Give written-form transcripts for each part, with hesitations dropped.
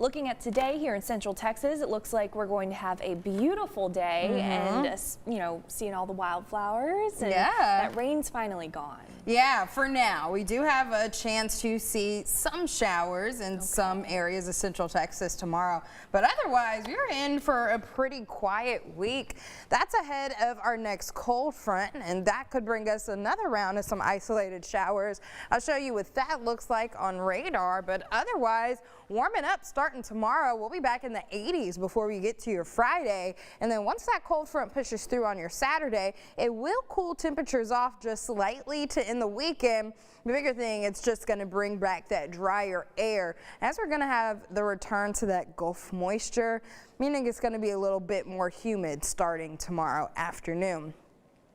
Looking at today here in Central Texas, it looks like we're going to have a beautiful day and, seeing all the wildflowers and that rain's finally gone. Yeah, for now. We do have a chance to see some showers in some areas of Central Texas tomorrow, but otherwise you're in for a pretty quiet week. That's ahead of our next cold front, and that could bring us another round of some isolated showers. I'll show you what that looks like on radar, but otherwise warming up starting tomorrow. We'll be back in the 80s before we get to your Friday, and then once that cold front pushes through on your Saturday, it will cool temperatures off just slightly to end the weekend. The bigger thing, it's just going to bring back that drier air as we're going to have the return to that Gulf moisture, meaning it's going to be a little bit more humid starting tomorrow afternoon.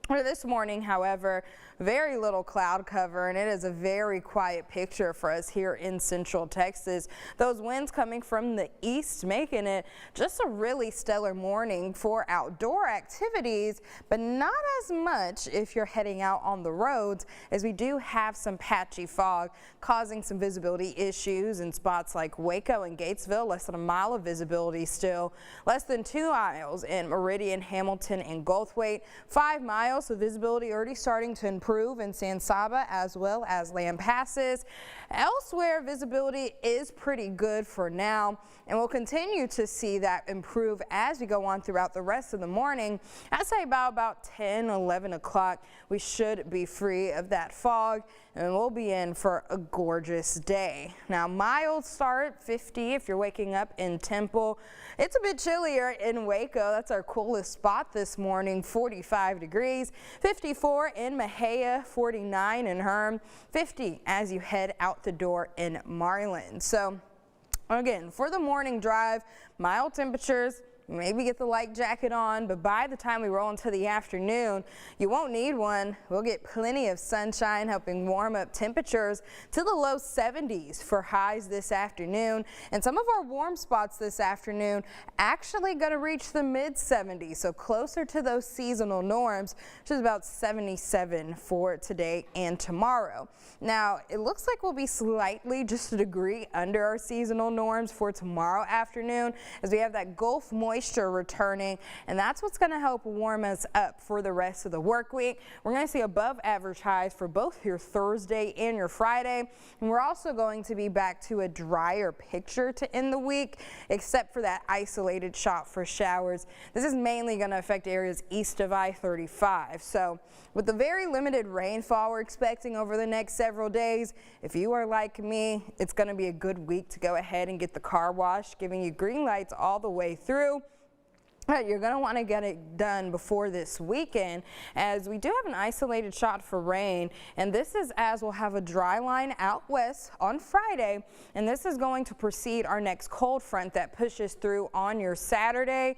For this morning, however, very little cloud cover, and it is a very quiet picture for us here in Central Texas. Those winds coming from the east making it just a really stellar morning for outdoor activities, but not as much if you're heading out on the roads, as we do have some patchy fog causing some visibility issues in spots like Waco and Gatesville. Less than a mile of visibility still, less than 2 miles in Meridian, Hamilton, and Goldthwaite, 5 miles. So visibility already starting to improve in San Saba as well as Lampasas. Elsewhere, visibility is pretty good for now, and we'll continue to see that improve as we go on throughout the rest of the morning. I'd say about 10, 11 o'clock, we should be free of that fog, and we'll be in for a gorgeous day. Now, mild start, 50 if you're waking up in Temple. It's a bit chillier in Waco. That's our coolest spot this morning, 45 degrees, 54 in Mejia, 49 in Herm, 50 as you head out the door in Marlin. So again, for the morning drive, mild temperatures. Maybe get the light jacket on, but by the time we roll into the afternoon, you won't need one. We'll get plenty of sunshine helping warm up temperatures to the low 70s for highs this afternoon. And some of our warm spots this afternoon actually going to reach the mid 70s, so closer to those seasonal norms, which is about 77 for today and tomorrow. Now, it looks like we'll be slightly just a degree under our seasonal norms for tomorrow afternoon as we have that Gulf moisture returning, and that's what's going to help warm us up for the rest of the work week. We're going to see above average highs for both your Thursday and your Friday, and we're also going to be back to a drier picture to end the week, except for that isolated shot for showers. This is mainly going to affect areas east of I-35. So with the very limited rainfall we're expecting over the next several days, if you are like me, it's going to be a good week to go ahead and get the car washed, giving you green lights all the way through. You're going to want to get it done before this weekend, as we do have an isolated shot for rain, and this is as we'll have a dry line out west on Friday, and this is going to precede our next cold front that pushes through on your Saturday.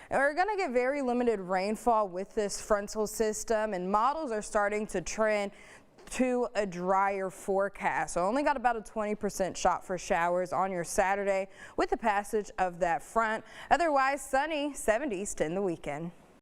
And we're going to get very limited rainfall with this frontal system, and models are starting to trend to a drier forecast. So only got about a 20% shot for showers on your Saturday with the passage of that front. Otherwise sunny, 70s to end the weekend.